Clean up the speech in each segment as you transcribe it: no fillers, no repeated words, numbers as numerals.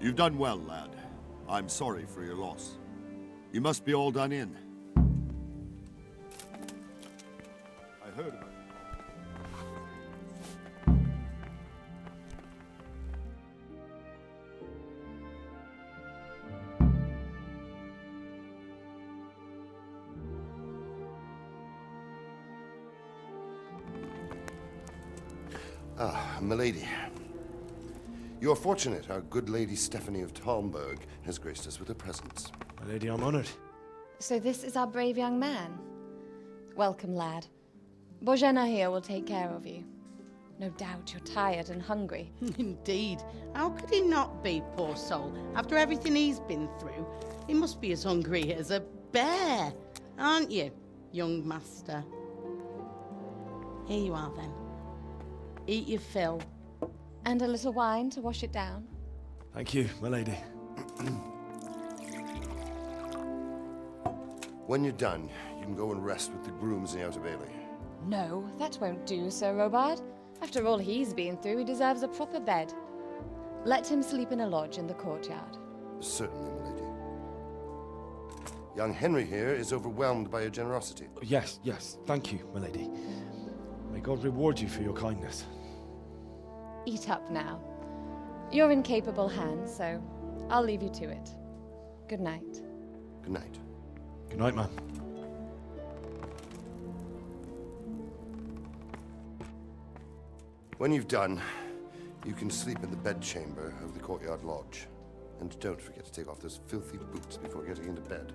You've done well, lad. I'm sorry for your loss. You must be all done in. I heard about it. Ah, milady. You are fortunate our good lady Stephanie of Talmberg has graced us with her presence. My lady, I'm honored. So this is our brave young man. Welcome, lad. Bojana here will take care of you. No doubt you're tired and hungry. Indeed. How could he not be, poor soul? After everything he's been through, he must be as hungry as a bear, aren't you, young master? Here you are, then. Eat your fill. And a little wine to wash it down. Thank you, my lady. When you're done, you can go and rest with the grooms in the Outer Bailey. No, that won't do, Sir Robard. After all he's been through, he deserves a proper bed. Let him sleep in a lodge in the courtyard. Certainly, milady. Young Henry here is overwhelmed by your generosity. Yes, thank you, my lady. May God reward you for your kindness. Eat up now. You're in capable hands, so I'll leave you to it. Good night. Good night. Good night, man. When you've done, you can sleep in the bedchamber of the courtyard lodge. And don't forget to take off those filthy boots before getting into bed.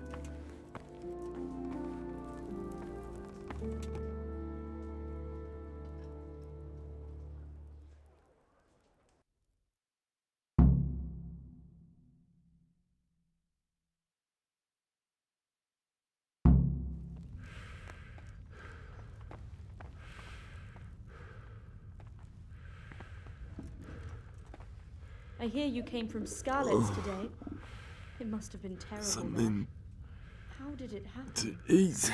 I hear you came from Skalitz'e today. It must have been terrible. Something How did it happen? to eat.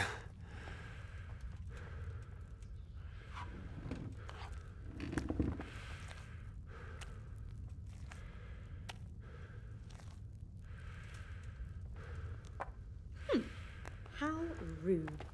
How rude.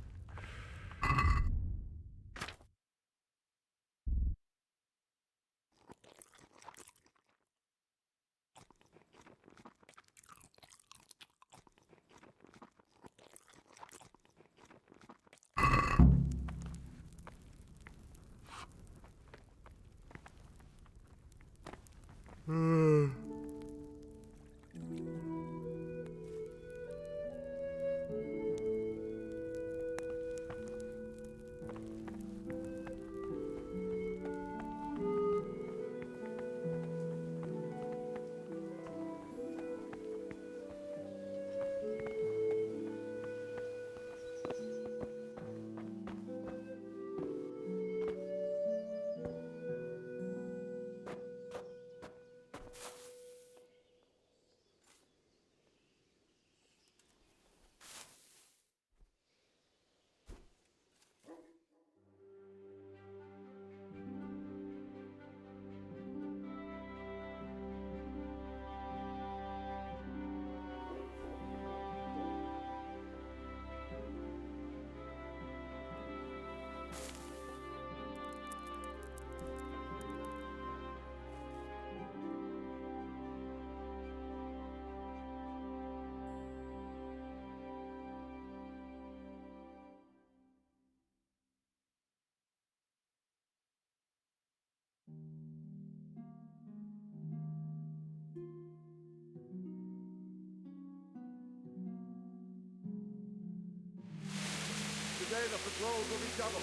Today the patrols will be doubled.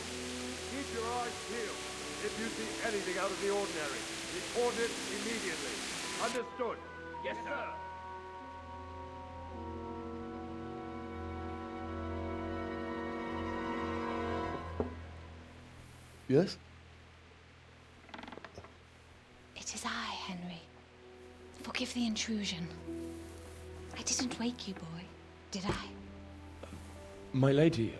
Keep your eyes peeled. If you see anything out of the ordinary, report it immediately. Understood? Yes, sir. Yes? It is I, Henry. Forgive the intrusion. I didn't wake you, boy, did I? My lady,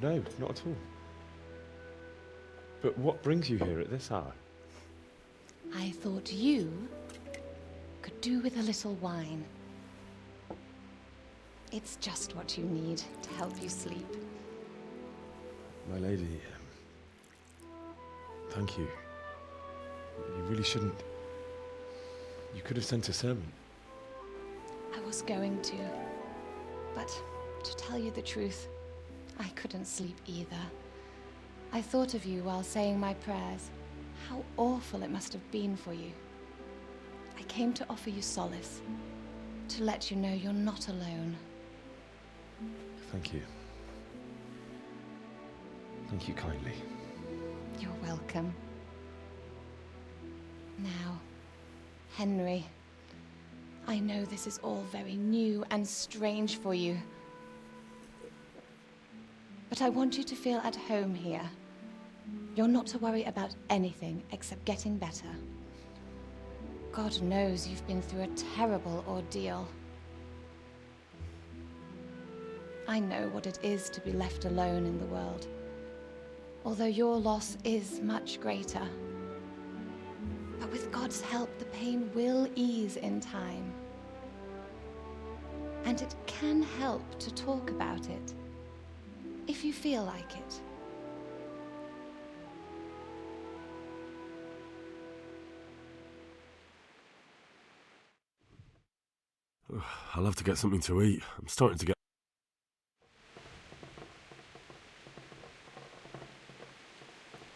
no, not at all. But what brings you here at this hour? I thought you could do with a little wine. It's just what you need to help you sleep. My lady, thank you. You really shouldn't. You could have sent a servant. I was going to, but to tell you the truth, I couldn't sleep either. I thought of you while saying my prayers. How awful it must have been for you. I came to offer you solace, to let you know you're not alone. Thank you. Thank you kindly. You're welcome. Now, Henry, I know this is all very new and strange for you, but I want you to feel at home here. You're not to worry about anything except getting better. God knows you've been through a terrible ordeal. I know what it is to be left alone in the world, although your loss is much greater. But with God's help, the pain will ease in time. And it can help to talk about it, if you feel like it. I'll have to get something to eat. I'm starting to get...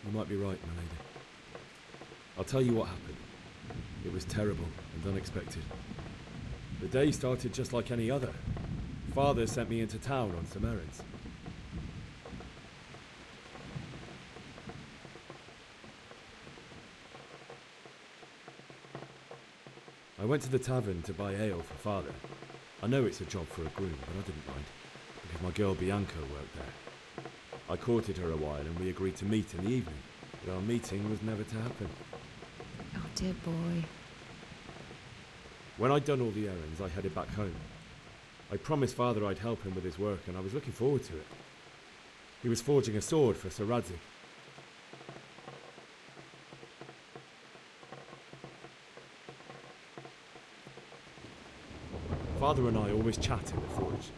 You might be right, my lady. I'll tell you what happened. It was terrible and unexpected. The day started just like any other. Father sent me into town on some errands. I went to the tavern to buy ale for Father. I know it's a job for a groom, but I didn't mind, because my girl Bianca worked there. I courted her a while and we agreed to meet in the evening, but our meeting was never to happen. Oh, dear boy. When I'd done all the errands, I headed back home. I promised Father I'd help him with his work, and I was looking forward to it. He was forging a sword for Sir Radzig. Father and I always chat in the forge.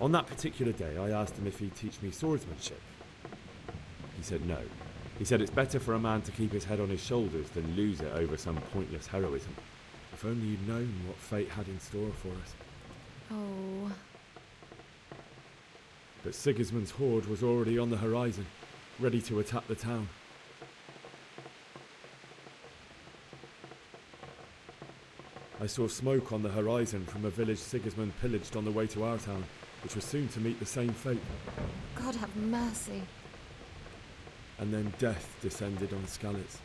On that particular day, I asked him if he'd teach me swordsmanship. He said no. He said it's better for a man to keep his head on his shoulders than lose it over some pointless heroism. If only you'd known what fate had in store for us. Oh. But Sigismund's horde was already on the horizon, ready to attack the town. I saw smoke on the horizon from a village Sigismund pillaged on the way to our town, which was soon to meet the same fate. God have mercy. And then death descended on Skalitz'e.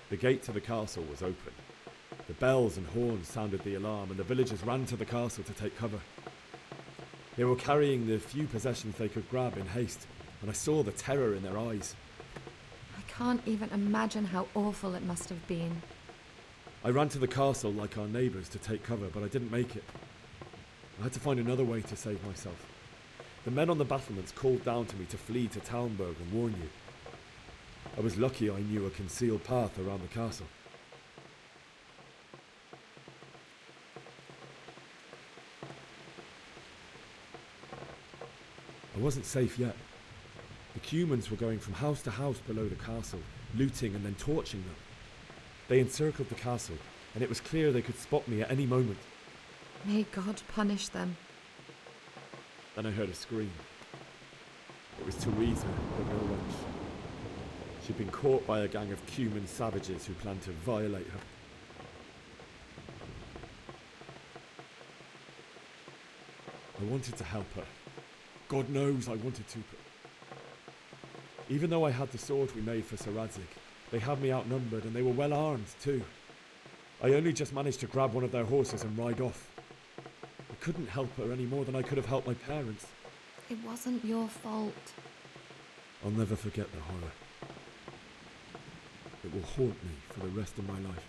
The gate to the castle was open. The bells and horns sounded the alarm, and the villagers ran to the castle to take cover. They were carrying the few possessions they could grab in haste, and I saw the terror in their eyes. I can't even imagine how awful it must have been. I ran to the castle like our neighbours to take cover, but I didn't make it. I had to find another way to save myself. The men on the battlements called down to me to flee to Talmberg and warn you. I was lucky I knew a concealed path around the castle. I wasn't safe yet. The Cumans were going from house to house below the castle, looting and then torching them. They encircled the castle, and it was clear they could spot me at any moment. May God punish them. Then I heard a scream. It was Teresa, the mill wench. She'd been caught by a gang of Cuman savages who planned to violate her. I wanted to help her. God knows I wanted to, but... Even though I had the sword we made for Sir Radzig, they had me outnumbered and they were well armed too. I only just managed to grab one of their horses and ride off. I couldn't help her any more than I could have helped my parents. It wasn't your fault. I'll never forget the horror. It will haunt me for the rest of my life.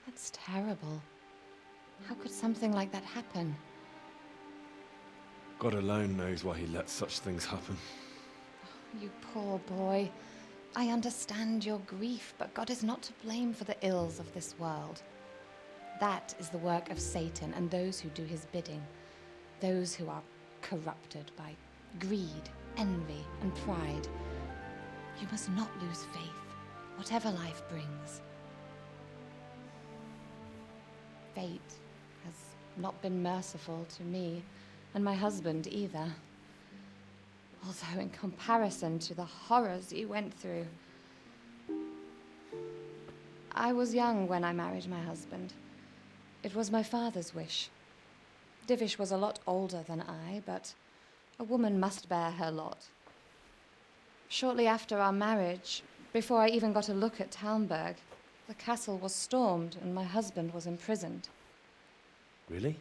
That's terrible. How could something like that happen? God alone knows why he lets such things happen. You poor boy. I understand your grief, but God is not to blame for the ills of this world. That is the work of Satan and those who do his bidding, those who are corrupted by greed, envy, and pride. You must not lose faith, whatever life brings. Fate has not been merciful to me, and my husband either. Although in comparison to the horrors you went through. I was young when I married my husband. It was my father's wish. Divish was a lot older than I, but a woman must bear her lot. Shortly after our marriage, before I even got a look at Talmberg, the castle was stormed and my husband was imprisoned. Really?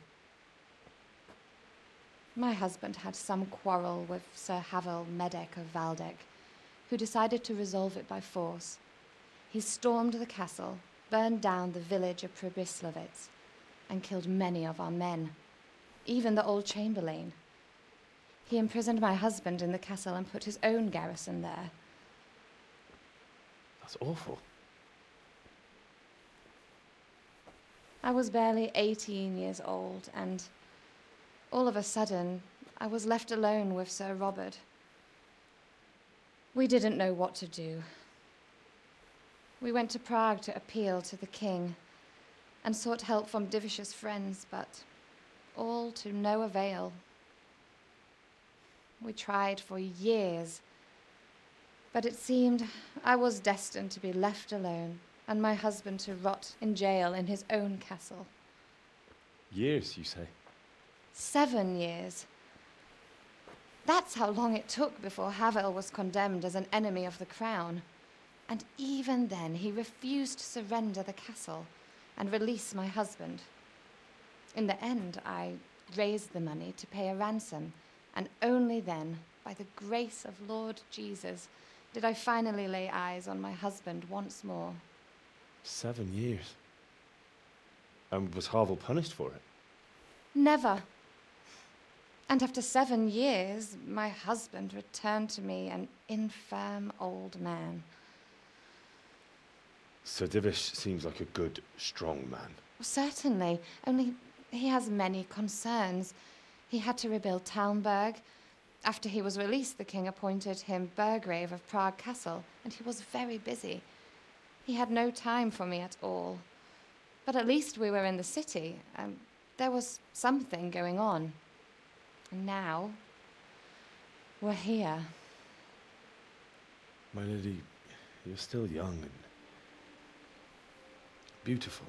My husband had some quarrel with Sir Havel Medek of Valdek, who decided to resolve it by force. He stormed the castle, burned down the village of Pribyslavitz, and killed many of our men, even the old chamberlain. He imprisoned my husband in the castle and put his own garrison there. That's awful. I was barely 18 years old, and all of a sudden, I was left alone with Sir Robert. We didn't know what to do. We went to Prague to appeal to the king and sought help from Divish's friends, but all to no avail. We tried for years, but it seemed I was destined to be left alone and my husband to rot in jail in his own castle. Years, you say? 7 years. That's how long it took before Havel was condemned as an enemy of the crown. And even then, he refused to surrender the castle and release my husband. In the end, I raised the money to pay a ransom, and only then, by the grace of Lord Jesus, did I finally lay eyes on my husband once more. 7 years? And was Havel punished for it? Never. And after 7 years, my husband returned to me an infirm old man. Sir Divish seems like a good, strong man. Certainly, only he has many concerns. He had to rebuild Talmberg. After he was released, the king appointed him Burgrave of Prague Castle, and he was very busy. He had no time for me at all. But at least we were in the city, and there was something going on. And now, we're here. My lady, you're still young and beautiful.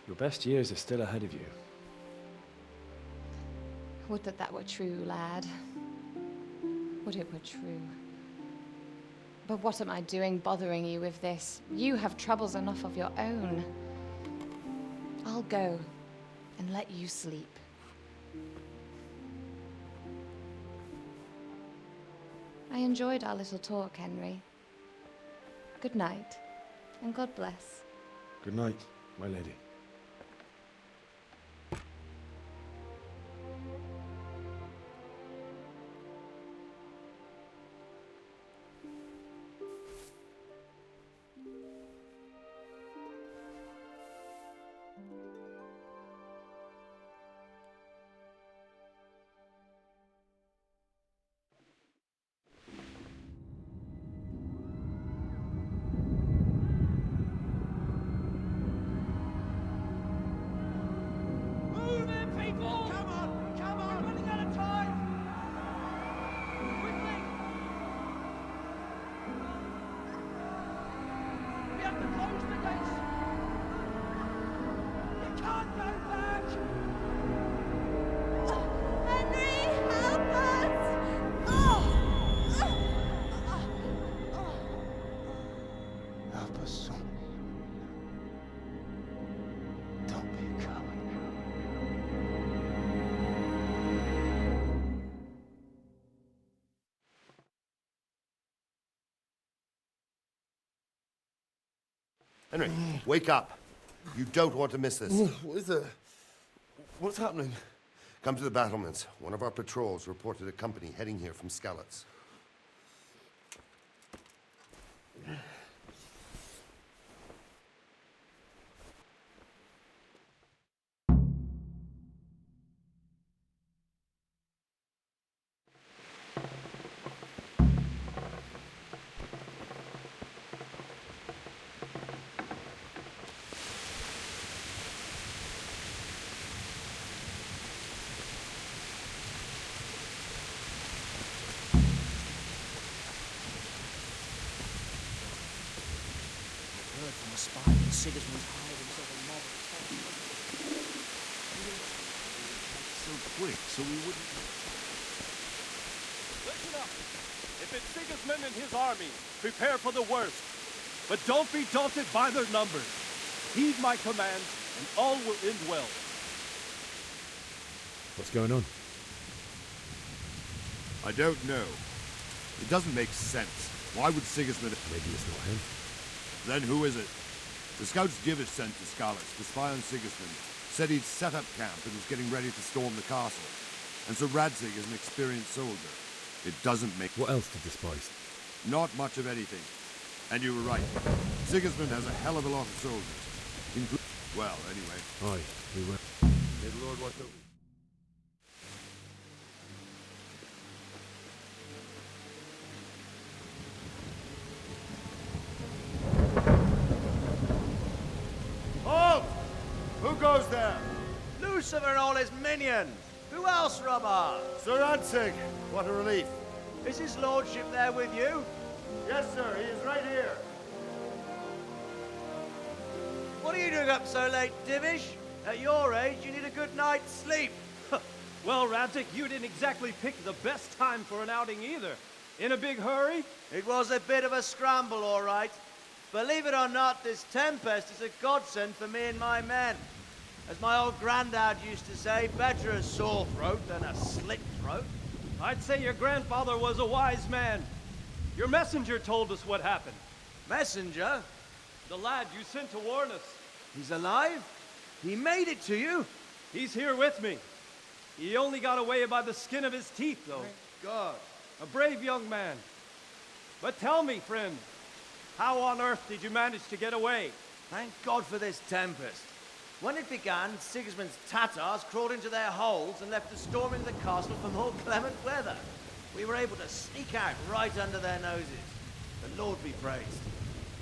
Your best years are still ahead of you. Would that that were true, lad. Would it were true. But what am I doing bothering you with this? You have troubles enough of your own. I'll go and let you sleep. I enjoyed our little talk, Henry. Good night, and God bless. Good night, my lady. Henry, wake up. You don't want to miss this. What is it? What's happening? Come to the battlements. One of our patrols reported a company heading here from Skalitz'e. Heard from the spy that Sigismund's hired himself a mob of So quick, so we wouldn't... Listen up! If it's Sigismund and his army, prepare for the worst. But don't be daunted by their numbers. Heed my commands, and all will end well. What's going on? I don't know. It doesn't make sense. Why would Sigismund... Maybe it's not him. Then who is it? The scouts Divish sent to Skalitz'e to spy on Sigismund said he'd set up camp and was getting ready to storm the castle. And so Radzig is an experienced soldier. It doesn't make... What else did the spies? Not much of anything. And you were right. Sigismund has a hell of a lot of soldiers. Well, anyway. Aye, we were. May the Lord watch over you. Halt! Who goes there? Lucifer and all his minions! Who else, Robber? Sir Radzig, what a relief. Is his lordship there with you? Yes, sir, he is right here. What are you doing up so late, Divish? At your age, you need a good night's sleep. Well, Radzig, you didn't exactly pick the best time for an outing either. In a big hurry? It was a bit of a scramble, all right. Believe it or not, this tempest is a godsend for me and my men. As my old granddad used to say, better a sore throat than a slit throat. I'd say your grandfather was a wise man. Your messenger told us what happened. Messenger? The lad you sent to warn us. He's alive? He made it to you? He's here with me. He only got away by the skin of his teeth, though. Thank God. A brave young man. But tell me, friend, how on earth did you manage to get away? Thank God for this tempest. When it began, Sigismund's Tatars crawled into their holes and left us storming the castle for more clement weather. We were able to sneak out right under their noses. The Lord be praised.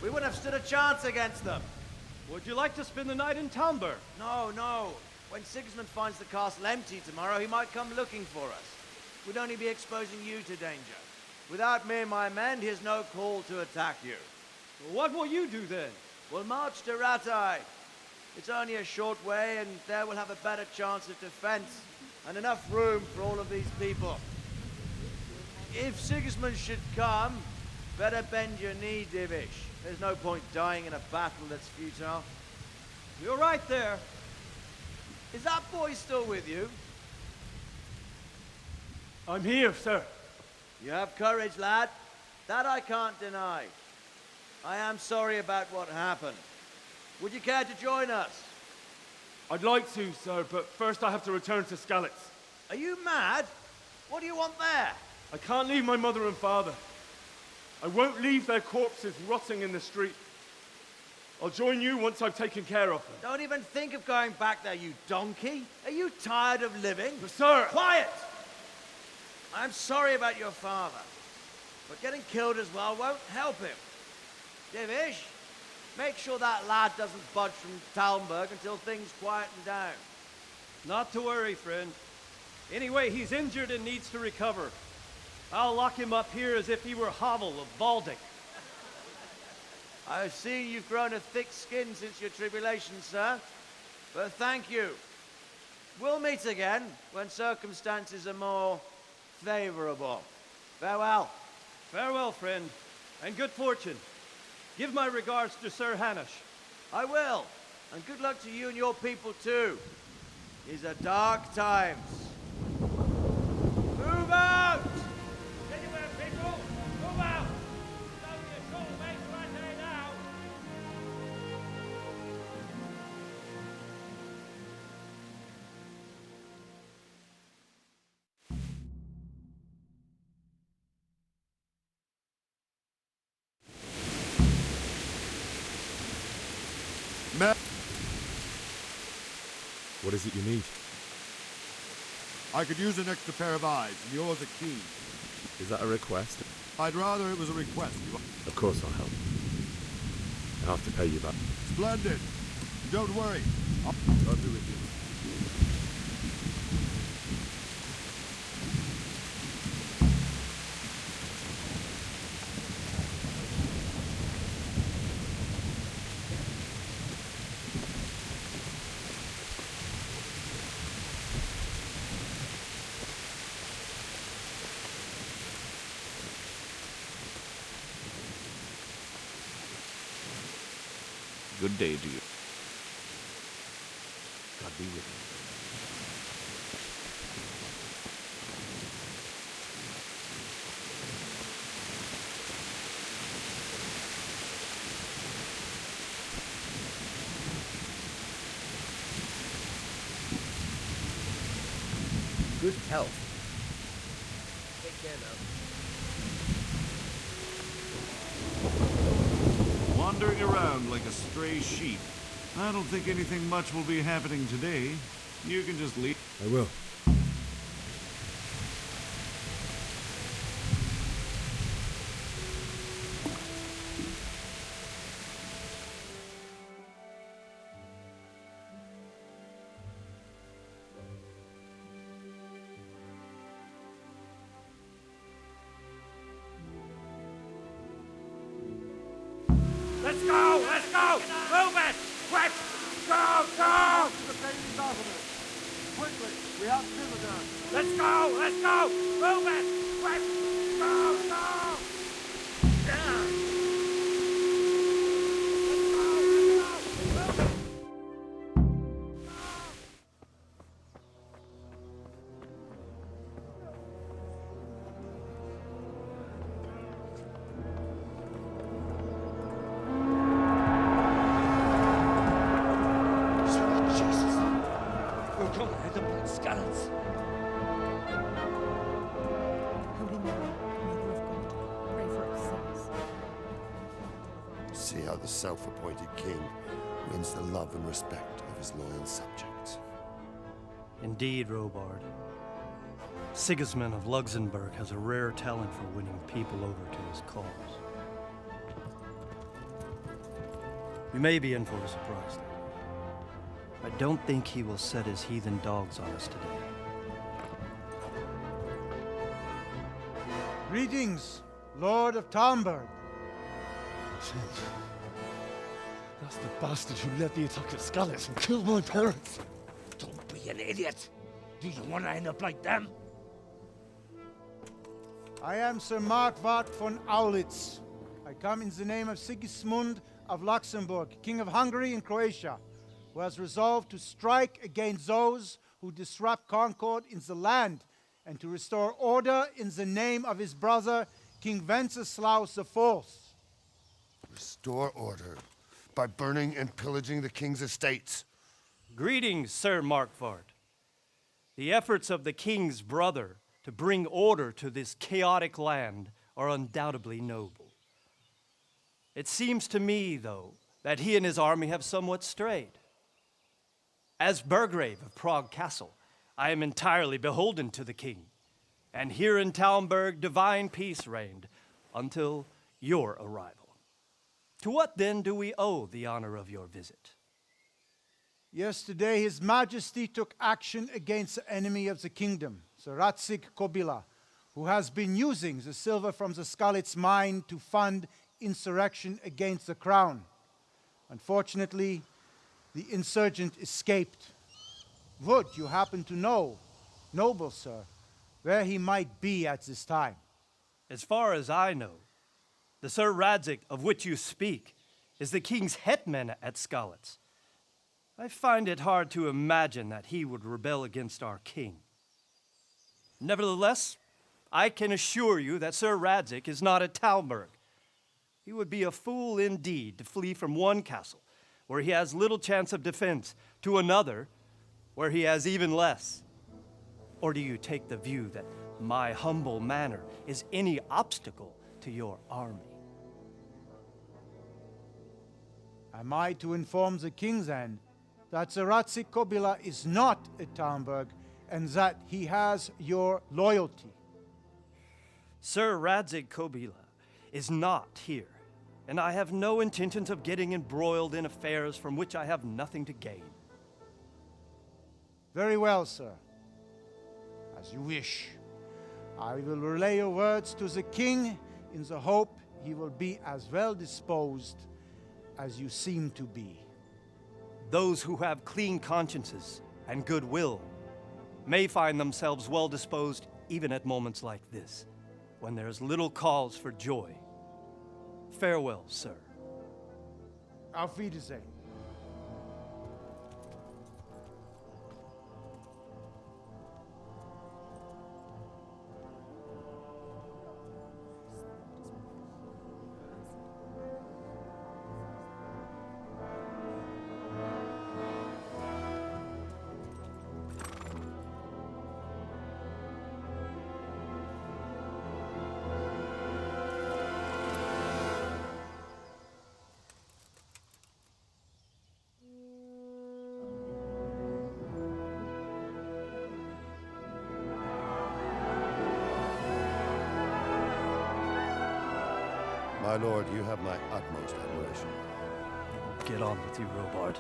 We wouldn't have stood a chance against them. Would you like to spend the night in Talmberg? No, no. When Sigismund finds the castle empty tomorrow, he might come looking for us. We'd only be exposing you to danger. Without me and my men, he has no call to attack you. What will you do then? We'll march to Ratai. It's only a short way, and there we'll have a better chance of defense and enough room for all of these people. If Sigismund should come, better bend your knee, Divish. There's no point dying in a battle that's futile. You're right there. Is that boy still with you? I'm here, sir. You have courage, lad. That I can't deny. I am sorry about what happened. Would you care to join us? I'd like to, sir, but first I have to return to Skalitz'e. Are you mad? What do you want there? I can't leave my mother and father. I won't leave their corpses rotting in the street. I'll join you once I've taken care of them. Don't even think of going back there, you donkey. Are you tired of living? But sir! Quiet! I'm sorry about your father, but getting killed as well won't help him. Divish, make sure that lad doesn't budge from Talmberg until things quieten down. Not to worry, friend. Anyway, he's injured and needs to recover. I'll lock him up here as if he were Havel of Baldic. I've seen you've grown a thick skin since your tribulation, sir. But thank you. We'll meet again when circumstances are more favorable. Farewell. Farewell, friend, and good fortune. Give my regards to Sir Hanush. I will. And good luck to you and your people, too. These are dark times. Move out! Anywhere, people! Move out! It's only a short way to Ratai now. What is it you need? I could use an extra pair of eyes, and yours are keen. Is that a request? I'd rather it was a request. Of course I'll help. I'll have to pay you back. Splendid. Don't worry. I'll do it. Good day to you. God be with you. Good health. Take care now. Wandering around like a stray sheep. I don't think anything much will be happening today. You can just leave. I will. Let's go! Let's go! Move it! Quick! Go! Go! Quickly! We have Silvergun! Let's go! Let's go! Move it! Quick! Go! Go! Yeah! See how the self-appointed king wins the love and respect of his loyal subjects. Indeed, Robard. Sigismund of Luxembourg has a rare talent for winning people over to his cause. We may be in for a surprise, though. I don't think he will set his heathen dogs on us today. Greetings, Lord of Talmberg. That's the bastard who led the attack at Skalitz'e and killed my parents. Don't be an idiot! Do you want to end up like them? I am Sir Markwart von Aulitz. I come in the name of Sigismund of Luxembourg, King of Hungary and Croatia, who has resolved to strike against those who disrupt concord in the land and to restore order in the name of his brother, King Wenceslaus IV. Restore order by burning and pillaging the king's estates. Greetings, Sir Markwart. The efforts of the king's brother to bring order to this chaotic land are undoubtedly noble. It seems to me, though, that he and his army have somewhat strayed. As Burgrave of Prague Castle, I am entirely beholden to the king, and here in Talmberg divine peace reigned until your arrival. To what then do we owe the honor of your visit? Yesterday, His Majesty took action against the enemy of the kingdom, Sir Radzig Kobyla, who has been using the silver from the skalitz'e mine to fund insurrection against the crown. Unfortunately, the insurgent escaped. Would you happen to know, noble sir, where he might be at this time? As far as I know, the Sir Radzig of which you speak is the king's hetman at Skalitz'e. I find it hard to imagine that he would rebel against our king. Nevertheless, I can assure you that Sir Radzig is not at Talmberg. He would be a fool indeed to flee from one castle where he has little chance of defense to another where he has even less. Or do you take the view that my humble manner is any obstacle to your army? Am I to inform the king then that Sir Ratzik Kobila is not at Talmberg and that he has your loyalty? Sir Radzig Kobila is not here, and I have no intentions of getting embroiled in affairs from which I have nothing to gain. Very well, sir. As you wish. I will relay your words to the king in the hope he will be as well disposed as you seem to be. Those who have clean consciences and goodwill may find themselves well disposed even at moments like this, when there is little cause for joy. Farewell, sir. Auf Wiedersehen. My lord, you have my utmost admiration. Get on with you, Robard.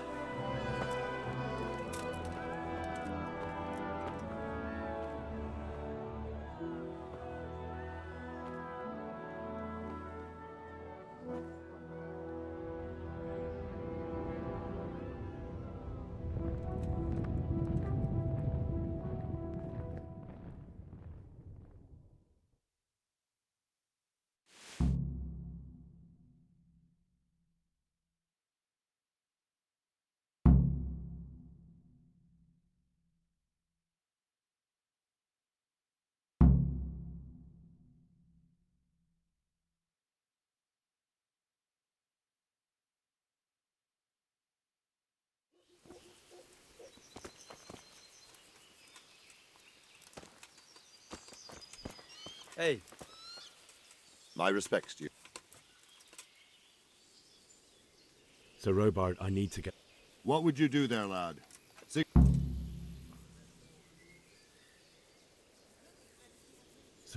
Hey. My respects to you. Sir Robard, I need to get... What would you do there, lad? Sir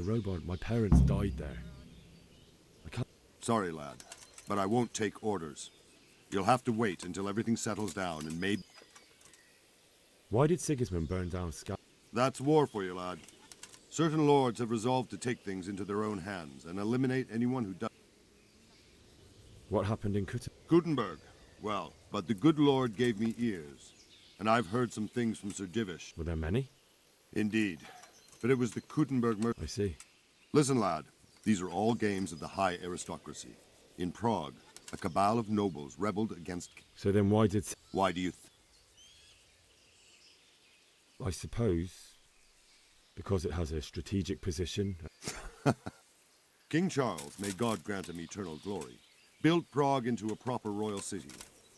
Robard, my parents died there. I can't... Sorry, lad, but I won't take orders. You'll have to wait until everything settles down and maybe... Why did Sigismund burn down Skal... That's war for you, lad. Certain lords have resolved to take things into their own hands and eliminate anyone who does. What happened in Gutenberg. Well, but the good lord gave me ears, and I've heard some things from Sir Divish. Were there many? Indeed. But it was the Gutenberg murder. I see. Listen, lad. These are all games of the high aristocracy. In Prague, a cabal of nobles rebelled against... So then why did... Why do you... I suppose... because it has a strategic position. King Charles, may God grant him eternal glory, built Prague into a proper royal city,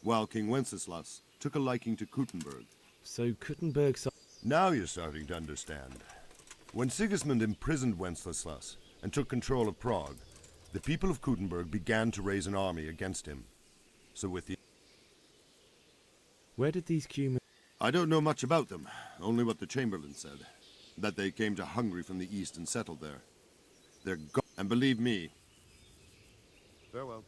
while King Wenceslas took a liking to Gutenberg. So Gutenberg's... Now you're starting to understand. When Sigismund imprisoned Wenceslas and took control of Prague, the people of Gutenberg began to raise an army against him. So with the... Where did these Cumans... I don't know much about them, only what the Chamberlain said. That they came to Hungary from the east and settled there. They're and believe me... Farewell.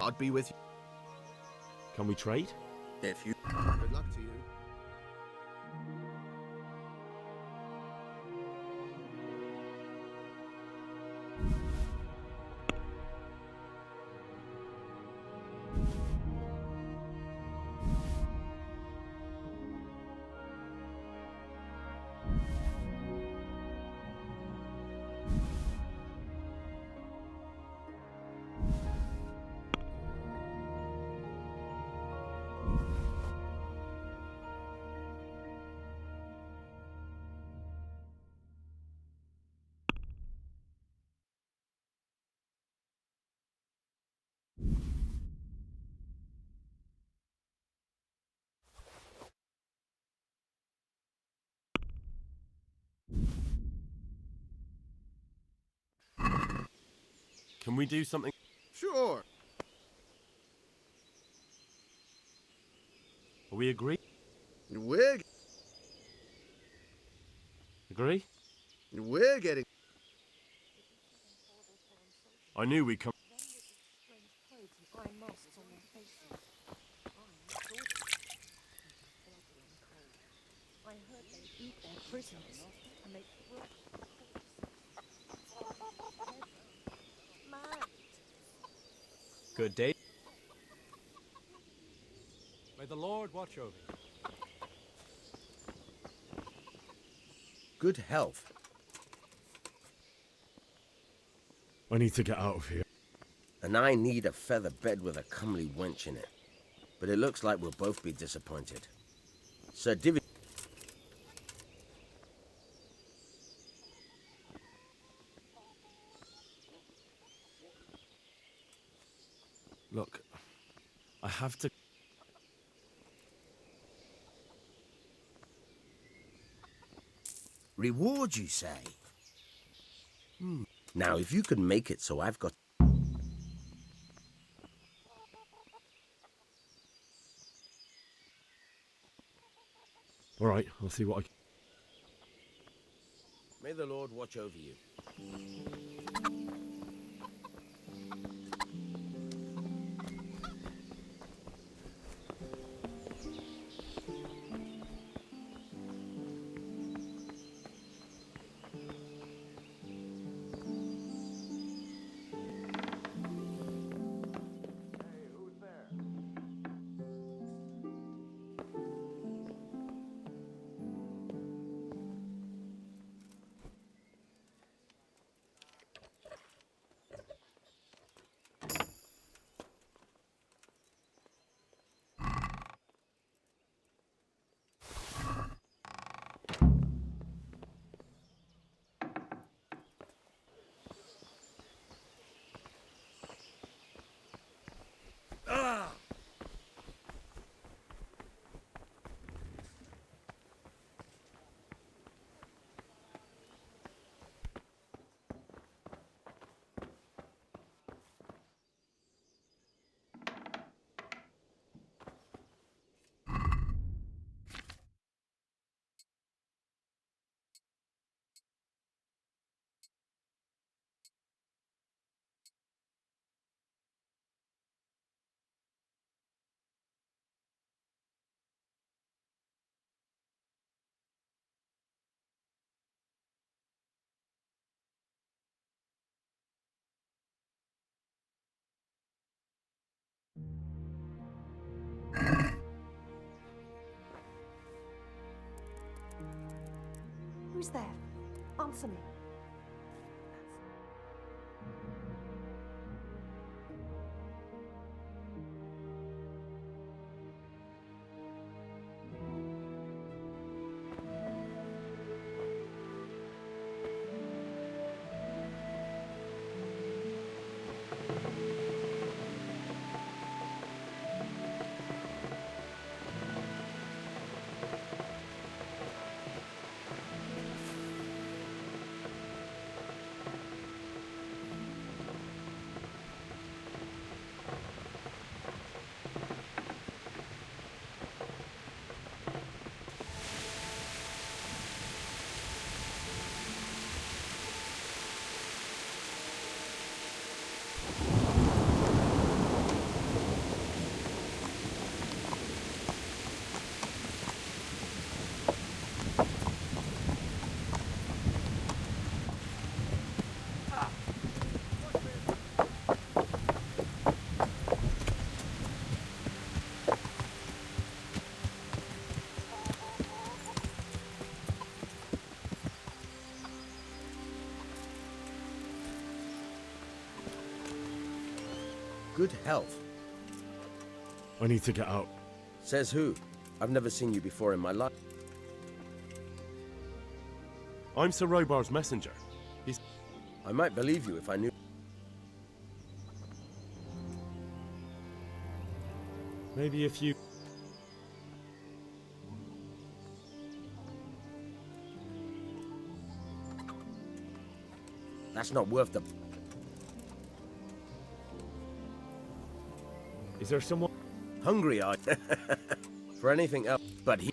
God be with you. Can we trade? If you... Good luck to you. Can we do something? Sure. Are we agree? We're getting... I knew we'd come. I heard they eat their prisoners, and they throw Good day. May the Lord watch over you. Good health. I need to get out of here. And I need a feather bed with a comely wench in it. But it looks like we'll both be disappointed. Sir Divi... Look, I have to. Reward, you say? Now, if you could make it so I've got... All right, I'll see what I can. May the Lord watch over you. Who's there? Answer me. Good health. I need to get out. Says who? I've never seen you before in my life. I'm Sir Robar's messenger. I might believe you if I knew. Maybe if you... That's not worth the... Is there someone... Hungry, are you? For anything else, but he...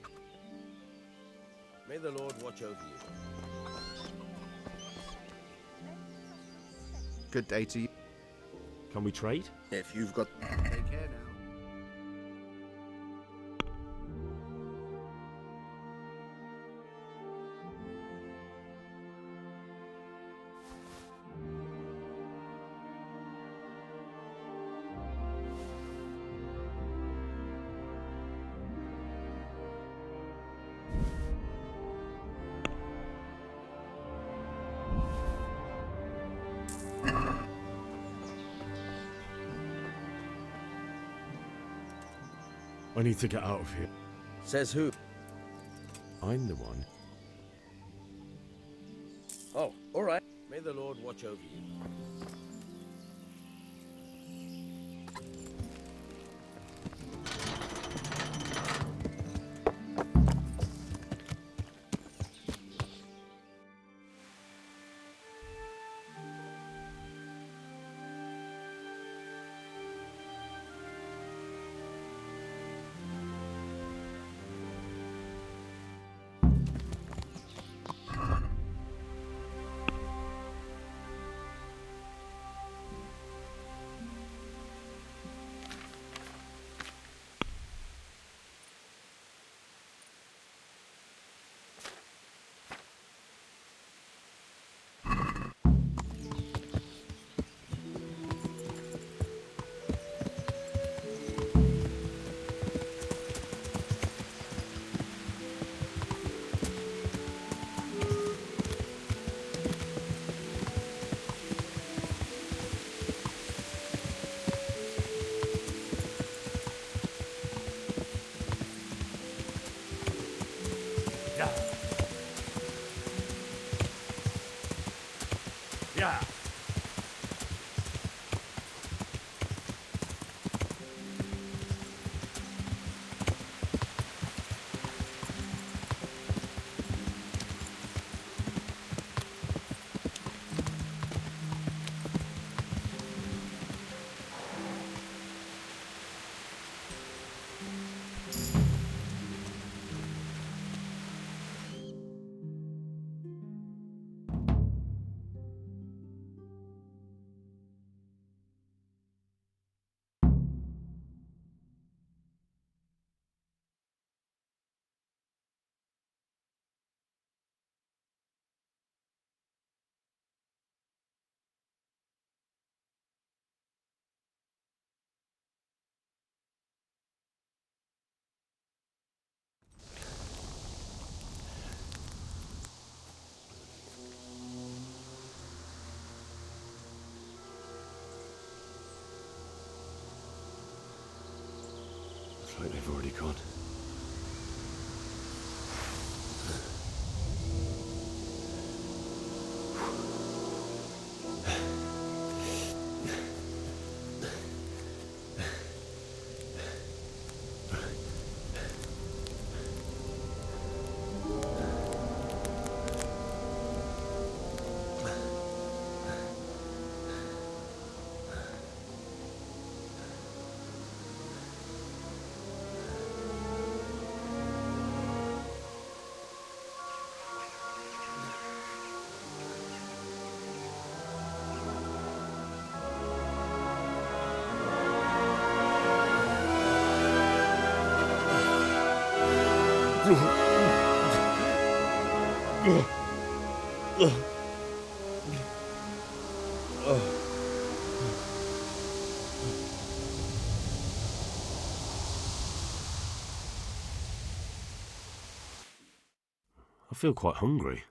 May the Lord watch over you. Good day to you. Can we trade? If you've got... Take care now. I need to get out of here. Says who? I'm the one. Oh, all right. May the Lord watch over you. Yeah. Looks like they've already gone. I feel quite hungry.